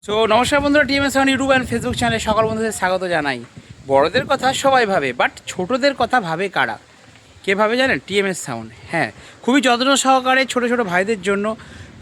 So নমস্কার বন্ধুরা, TMS sound YouTube and Facebook চ্যানেলে সকল বন্ধুদের স্বাগত জানাই। বড়দের কথা সবাই ভাবে, বাট ছোটদের কথা ভাবে কারা? কে ভাবে জানেন? TMS sound. হ্যাঁ, খুবই যত্ন সহকারে ছোট ছোট ভাইদের জন্য,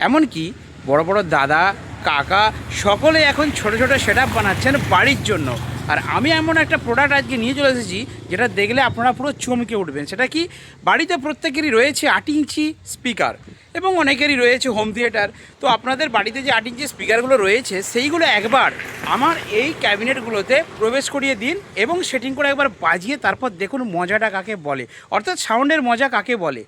এমনকি বড় বড় দাদা কাকা সকলে এখন ছোট ছোট সেটআপ বানাচ্ছেন বাড়ির জন্য। আর আমি এমন একটা প্রোডাক্ট আজকে নিয়ে চলে এসেছি যেটা দেখলে আপনারা পুরো চমকে উঠবেন। সেটা কি? বাড়িতে প্রত্যেকেরই রয়েছে 8 ইঞ্চি স্পিকার এবং অনেকেরই রয়েছে হোম থিয়েটার। তো আপনাদের বাড়িতে যে 8 ইঞ্চি স্পিকারগুলো রয়েছে সেইগুলো একবার আমার এই ক্যাবিনেটগুলোতে প্রবেশ করিয়ে দিন এবং সেটিং করে একবার বাজিয়ে তারপর দেখুন মজাটা কাকে বলে, অর্থাৎ সাউন্ডের মজা কাকে বলে।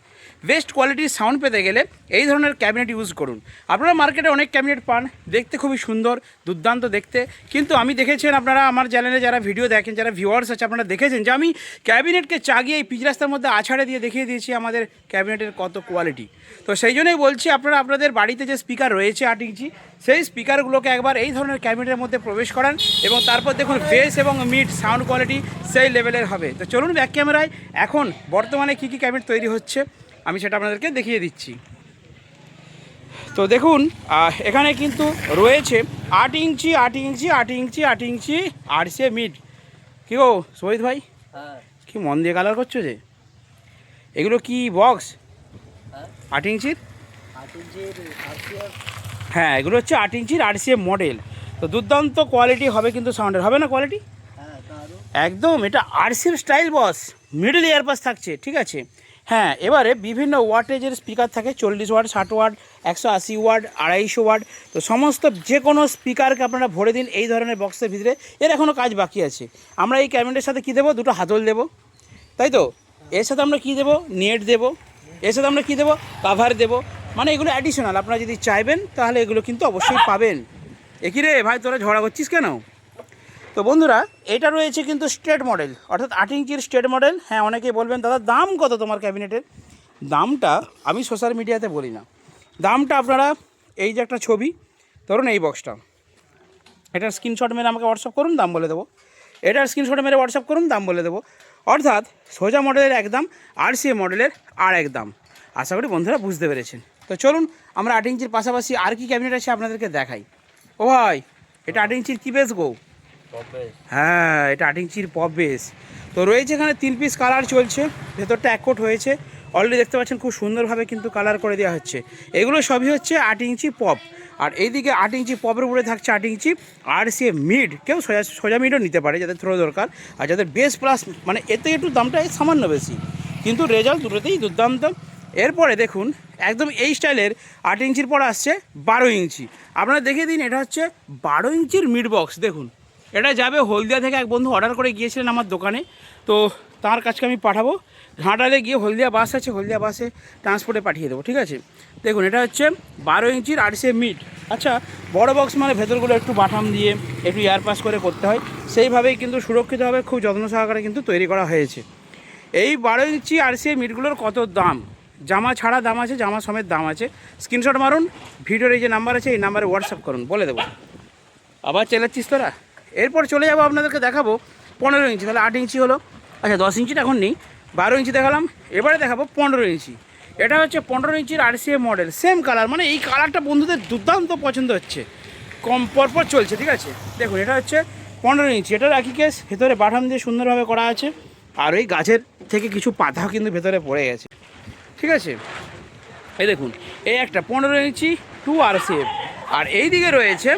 বেস্ট কোয়ালিটির সাউন্ড পেতে গেলে এই ধরনের ক্যাবিনেট ইউজ করুন। আপনারা মার্কেটে অনেক ক্যাবিনেট পান, দেখতে খুবই সুন্দর, দুর্দান্ত দেখতে, কিন্তু আমি দেখেছেন, আপনারা আমার চ্যানেলে যারা ভিডিও দেখেন, যারা ভিউয়ার্স আছে, আপনারা দেখেছেন যে আমি ক্যাবিনেটকে চাগিয়ে এই পিচ রাস্তার মধ্যে আছাড়ে দিয়ে দেখিয়ে দিয়েছি আমাদের ক্যাবিনেটের কত কোয়ালিটি। তো সেই জন্যই বলছি, আপনারা আপনাদের বাড়িতে যে স্পিকার রয়েছে 8 ইঞ্চি, সেই স্পিকারগুলোকে একবার এই ধরনের ক্যাবিনেটের মধ্যে প্রবেশ করান এবং তারপর দেখুন বেস এবং মিড সাউন্ড কোয়ালিটি সেই লেভেলের হবে। তো চলুন ব্যাক ক্যামেরায় এখন বর্তমানে কী কী ক্যাবিনেট তৈরি হচ্ছে আমি সেটা আপনাদেরকে দেখিয়ে দিচ্ছি। তো দেখুন, এখানে কিন্তু রয়েছে 8 ইঞ্চি 8 ইঞ্চি 8 ইঞ্চি 8 ইঞ্চি RCA মিড। কী গো শহীদ ভাই, কি মন দিয়ে কালার করছো যে? এগুলো কি বক্স 8 ইঞ্চির? হ্যাঁ, এগুলো হচ্ছে 8 ইঞ্চির RCA মডেল। তো দুর্দান্ত কোয়ালিটি হবে কিন্তু সাউন্ডের, হবে না কোয়ালিটি? একদম, এটা RCA স্টাইল বস, মিডল ইয়ার পাস থাকছে, ঠিক আছে। হ্যাঁ, এবারে বিভিন্ন ওয়াটেজের স্পিকার থাকে, 40 ওয়াট, 60 ওয়াট, 180 ওয়াট, 250 ওয়াট। তো সমস্ত যে কোনো স্পিকারকে আপনারা ভরে দিন এই ধরনের বক্সের ভিতরে। এর এখনও কাজ বাকি আছে। আমরা এই ক্যাবিনেটের সাথে কী দেবো? দুটো হাতল দেবো, তাই তো। এর সাথে আমরা কী দেবো? নেট দেবো। এর সাথে আমরা কী দেবো? কাভার দেবো। মানে এগুলো অ্যাডিশনাল, আপনারা যদি চাইবেন তাহলে এগুলো কিন্তু অবশ্যই পাবেন। একই রে ভাই, তোরা ঝগড়া করছিস কেন? তো বন্ধুরা, এটা রয়েছে কিন্তু স্ট্রেট মডেল, অর্থাৎ 8 ইঞ্চির স্ট্রেট মডেল। হ্যাঁ, অনেকেই বলবেন দাদা দাম কত তোমার ক্যাবিনেটের? দামটা আমি সোশ্যাল মিডিয়াতে বলি না, দামটা আপনারা এই যে একটা ছবি ধরুন, এই বক্সটা, এটার স্ক্রিনশট মেরে আমাকে হোয়াটসঅ্যাপ করুন, দাম বলে দেবো। এটার স্ক্রিনশট মেরে হোয়াটসঅ্যাপ করুন, দাম বলে দেবো। অর্থাৎ সোজা মডেলের একদম, RCA মডেলের আর একদম। আশা করি বন্ধুরা বুঝতে পেরেছেন। তো চলুন আমরা 8 ইঞ্চির পাশাপাশি আর কি ক্যাবিনেট আছে আপনাদেরকে দেখাই। ও ভাই, এটা 8 ইঞ্চির কী বেস গো? হ্যাঁ, এটা 8 ইঞ্চির পপ বেস। তো রয়েছে এখানে 3 পিস কালার চলছে, ভেতরটা এক কোট হয়েছে অলরেডি, দেখতে পাচ্ছেন খুব সুন্দরভাবে কিন্তু কালার করে দেওয়া হচ্ছে। এগুলো সবই হচ্ছে 8 ইঞ্চি পপ। আর এইদিকে 8 ইঞ্চি পপের উপরে থাকছে 8 ইঞ্চি RCA মিড। কেউ সোজা মিডও নিতে পারে যাদের থ্রো দরকার, আর যাদের বেস প্লাস, মানে এতে একটু দামটা সামান্য বেশি, কিন্তু রেজাল্ট দুটোতেই দুর্দান্ত। এরপরে দেখুন একদম এই স্টাইলের 8 ইঞ্চির পর আসছে 12 ইঞ্চি। আপনারা দেখিয়ে দিন, এটা হচ্ছে 12 ইঞ্চির মিড বক্স। দেখুন, এটা যাবে হলদিয়া থেকে, এক বন্ধু অর্ডার করে গিয়েছিলেন আমার দোকানে, তো তার কাছকে আমি পাঠাবো। ঘাটালে গিয়ে হলদিয়া বাস আছে, হলদিয়া বাসে ট্রান্সপোর্টে পাঠিয়ে দেবো, ঠিক আছে। দেখুন, এটা হচ্ছে 12 ইঞ্চির RCA মিড। আচ্ছা, বড় বক্স মানে ভেতরগুলো একটু বাটাম দিয়ে একটু এয়ার পাস করে করতে হয়, সেইভাবেই কিন্তু সুরক্ষিতভাবে খুব যত্ন সহকারে কিন্তু তৈরি করা হয়েছে। এই 12 ইঞ্চি RCA মিডগুলোর কত দাম, জামা ছাড়া দাম আছে, জামা সমেত দাম আছে। স্ক্রিনশট মারুন, ভিডিওর এই যে নাম্বার আছে এই নাম্বারে হোয়াটসঅ্যাপ করুন, বলে দেবো। আবার চেলাচ্ছিস তোরা? এরপর চলে যাবো, আপনাদেরকে দেখাবো 15 ইঞ্চি। তাহলে 8 ইঞ্চি হলো, আচ্ছা 10 ইঞ্চিটা এখন নেই, 12 ইঞ্চি দেখালাম। এবারে দেখাবো 15 ইঞ্চি। এটা হচ্ছে 15 ইঞ্চির RCA মডেল, সেম কালার। মানে এই কালারটা বন্ধুদের দুর্দান্ত পছন্দ হচ্ছে, কম পরপর চলছে, ঠিক আছে। দেখুন, এটা হচ্ছে 15 ইঞ্চি। এটার একই কেস, ভেতরে বাটাম দিয়ে সুন্দরভাবে করা আছে, আর ওই গাছের থেকে কিছু পাতাও কিন্তু ভেতরে পড়ে গেছে, ঠিক আছে। এই দেখুন, এই একটা 15 ইঞ্চি 2 RCA, আর এই দিকে রয়েছে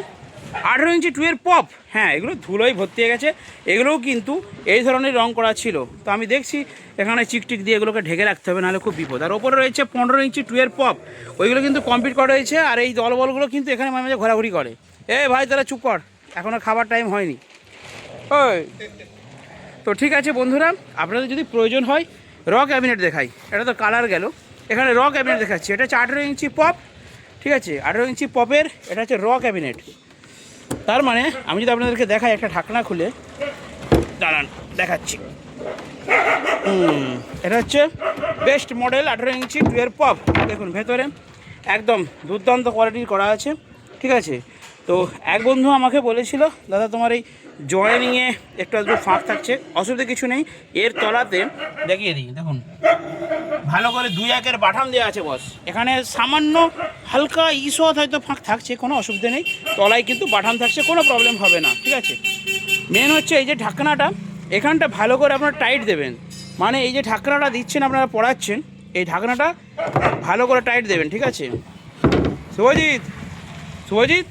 18 ইঞ্চি 2 এর পপ। হ্যাঁ, এগুলো ধুলোই ভর্তি হয়ে গেছে, এগুলোও কিন্তু এই ধরনের রং করা ছিল। তো আমি দেখছি এখানে চিকটিক দিয়ে এগুলোকে ঢেকে রাখতে হবে, নাহলে খুব বিপদ। আর ওপরে রয়েছে 15 ইঞ্চি 2 এর পপ, ওইগুলো কিন্তু কমপ্লিট করা রয়েছে। আর এই দলবলগুলো কিন্তু এখানে মাঝে মাঝে ঘোরাঘুরি করে। ভাই তারা চুপ কর, এখনও খাবার টাইম হয়নি। ওই তো ঠিক আছে বন্ধুরা, আপনাদের যদি প্রয়োজন হয় র ক্যাবিনেট দেখাই। এটা তো কালার গেল, এখানে র ক্যাবিনেট দেখাচ্ছি। এটা হচ্ছে 18 ইঞ্চি পপ, ঠিক আছে। 18 ইঞ্চি পপের এটা হচ্ছে র ক্যাবিনেট। তার মানে আমি যদি আপনাদেরকে দেখাই, একটা ঢাকনা খুলে দাঁড়ান দেখাচ্ছি। এটা হচ্ছে বেস্ট মডেল 18 ইঞ্চি 2 এর পপ। দেখুন ভেতরে একদম দুর্দান্ত কোয়ালিটির করা আছে, ঠিক আছে। তো এক বন্ধু আমাকে বলেছিল দাদা তোমার এই জয়েনিংয়ে একটু আধটু ফাঁক থাকছে, অসুবিধা কিছু নেই। এর তলাতে দেখিয়ে দিই, দেখুন ভালো করে 2-1-এর বাটাম দেওয়া আছে বস। এখানে সামান্য হালকা ঈষৎ হয়তো ফাঁক থাকছে, কোনো অসুবিধা নেই। তলায় কিন্তু বাটাম থাকছে, কোনো প্রবলেম হবে না, ঠিক আছে। মেন হচ্ছে এই যে ঢাকনাটা, এখানটা ভালো করে আপনারা টাইট দেবেন। মানে এই যে ঢাকনাটা দিচ্ছেন আপনারা পড়াচ্ছেন, এই ঢাকনাটা ভালো করে টাইট দেবেন, ঠিক আছে। শুভজিৎ, শুভজিৎ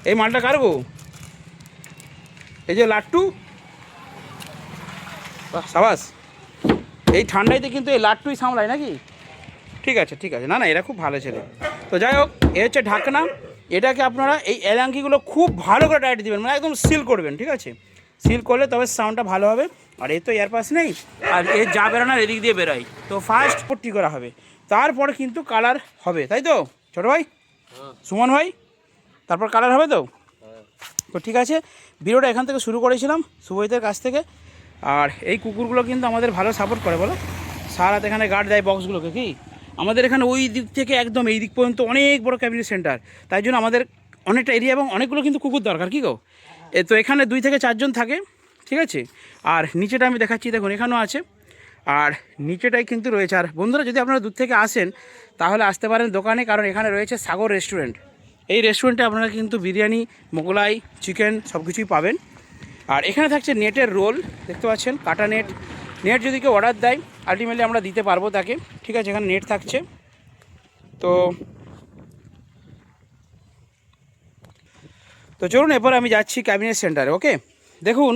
এই মালটা কারবো, এই যে লাট্টু, সাবাস। এই ঠান্ডাইতে কিন্তু এই লাট্টুই সামলায় নাকি? ঠিক আছে, ঠিক আছে, না না এরা খুব ভালো ছেলে। তো যাই হোক, এ হচ্ছে ঢাকনা। এটাকে আপনারা এই এলাঙ্কিগুলো খুব ভালো করে টাইট দিবেন, মানে একদম সিল করবেন, ঠিক আছে। সিল করলে তবে সাউন্ডটা ভালো হবে। আর এর তো এয়ারপাস নেই, আর এর যা বেরোনার এদিক দিয়ে বেরোয়, তো ফার্স্ট পট্টি করা হবে, তারপরে কিন্তু কালার হবে, তাই তো ছোটো ভাই, সুমন ভাই? তারপর কালার হবে তো। তো ঠিক আছে, ভিডিওটা এখান থেকে শুরু করেছিলাম শুভজিতের কাছ থেকে। আর এই কুকুরগুলো কিন্তু আমাদের ভালো সাপোর্ট করে, বলো সারা রাত এখানে গার্ড দেয় বক্সগুলোকে। কি আমাদের এখানে ওই দিক থেকে একদম এই দিক পর্যন্ত অনেক বড় ক্যাবিনেট সেন্টার, তাই জন্য আমাদের অনেকটা এরিয়া এবং অনেকগুলো কিন্তু কুকুর দরকার। কী গো, তো এখানে 2 থেকে 4 জন থাকে, ঠিক আছে। আর নিচেটা আমি দেখাচ্ছি, দেখুন এখানেও আছে, আর নিচেটাই কিন্তু রয়েছে। আর বন্ধুরা যদি আপনারা দূর থেকে আসেন তাহলে আসতে পারেন দোকানে, কারণ এখানে রয়েছে সাগর রেস্টুরেন্ট। এই রেস্টুরেন্টে আপনারা কিন্তু বিরিয়ানি, মোগলাই, চিকেন সব কিছুই পাবেন। আর এখানে থাকছে নেটের রোল, দেখতে পাচ্ছেন কাটা নেট। নেট যদি কেউ অর্ডার দেয় আলটিমেটলি আমরা দিতে পারবো তাকে, ঠিক আছে। এখানে নেট থাকছে। তো চলুন এরপর আমি যাচ্ছি ক্যাবিনেট সেন্টারে, ওকে। দেখুন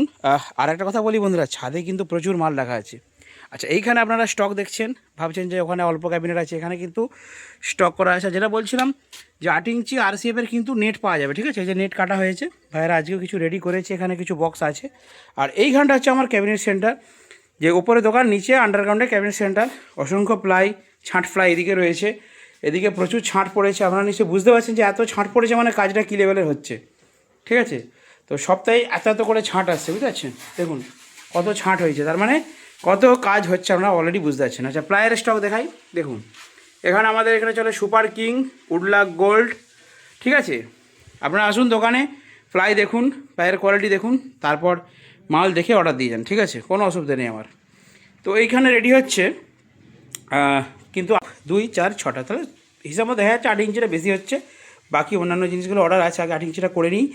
আর একটা কথা বলি বন্ধুরা, ছাদে কিন্তু প্রচুর মাল রাখা আছে। আচ্ছা, এইখানে আপনারা স্টক দেখছেন, ভাবছেন যে ওখানে অল্প ক্যাবিনেট আছে, এখানে কিন্তু স্টক করা আছে। যেটা বলছিলাম যে 8 ইঞ্চি RCF-এর কিন্তু নেট পাওয়া যাবে, ঠিক আছে। এই যে নেট কাটা হয়েছে, ভাইয়েরা আজকেও কিছু রেডি করেছে, এখানে কিছু বক্স আছে। আর এইখানটা হচ্ছে আমার ক্যাবিনেট সেন্টার, যে উপরে দোকান, নিচে আন্ডারগ্রাউন্ডে ক্যাবিনেট সেন্টার। অসংখ্য প্লাই, ছাঁট প্লাই এদিকে রয়েছে, এদিকে প্রচুর ছাঁট পড়েছে। আপনারা নিশ্চয়ই বুঝতে পারছেন যে এত ছাঁট পড়েছে মানে কাজটা কী লেভেলের হচ্ছে, ঠিক আছে। তো সপ্তাহে এত এত করে ছাঁট আসছে, বুঝতে পারছেন। দেখুন কত ছাঁট হয়েছে, তার মানে কত কাজ হচ্ছে আপনারা অলরেডি বুঝতে পারছেন। আচ্ছা, প্লায়ের স্টক দেখাই, দেখুন এখানে আমাদের এখানে চলে সুপার কিং, উডলাক গোল্ড, ঠিক আছে। আপনারা আসুন দোকানে, প্লাই দেখুন, প্লায়ের কোয়ালিটি দেখুন, তারপর মাল দেখে অর্ডার দিয়ে যান, ঠিক আছে, কোনো অসুবিধা নেই আমার। তো এইখানে রেডি হচ্ছে কিন্তু 2, 4, 6টা, তাহলে হিসাব মতো দেখা যাচ্ছে 8 ইঞ্চিটা বেশি হচ্ছে। বাকি অন্যান্য জিনিসগুলো অর্ডার আছে, আগে 8 ইঞ্চিটা করে নিই,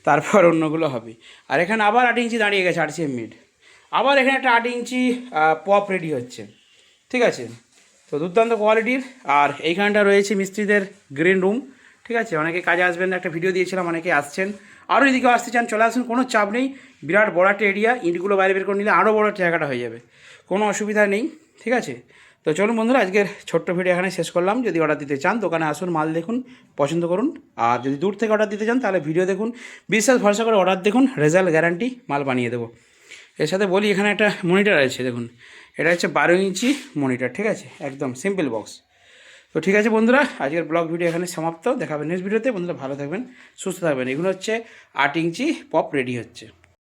তারপর অন্যগুলো হবে। আর এখানে আবার 8 ইঞ্চি দাঁড়িয়ে গেছে RCM মিড, আবার এখানে একটা 8 ইঞ্চি পপ রেডি হচ্ছে, ঠিক আছে। তো দুর্দান্ত কোয়ালিটির। আর এইখানটা রয়েছে মিস্ত্রিদের গ্রিন রুম, ঠিক আছে। অনেকে কাজে আসবেন, একটা ভিডিও দিয়েছিলাম, অনেকে আসছেন, আরও এদিকেও আসতে চান চলে আসুন, কোনো চাপ নেই। বিরাট বড় একটা এরিয়া, ইঁটগুলো বাইরে বের করে নিলে আরও বড় জায়গাটা হয়ে যাবে, কোনো অসুবিধা নেই, ঠিক আছে। তো চলুন বন্ধুরা, আজকের ছোট্ট ভিডিও এখানে শেষ করলাম। যদি অর্ডার দিতে চান দোকানে আসুন, মাল দেখুন, পছন্দ করুন। আর যদি দূর থেকে অর্ডার দিতে চান তাহলে ভিডিও দেখুন, বিশ্বাস ভরসা করে অর্ডার দেখুন, রেজাল্ট গ্যারান্টি, মাল বানিয়ে দেবো। এর সাথে বলি এখানে একটা মনিটর আছে, দেখুন এটা হচ্ছে 12 ইঞ্চি মনিটর, ঠিক আছে, একদম সিম্পল বক্স। তো ঠিক আছে বন্ধুরা, আজকের ব্লগ ভিডিও এখানে সমাপ্ত। দেখাবেন নেক্সট ভিডিওতে। বন্ধুরা ভালো থাকবেন, সুস্থ থাকবেন। এগুলো হচ্ছে 8 ইঞ্চি পপ রেডি হচ্ছে।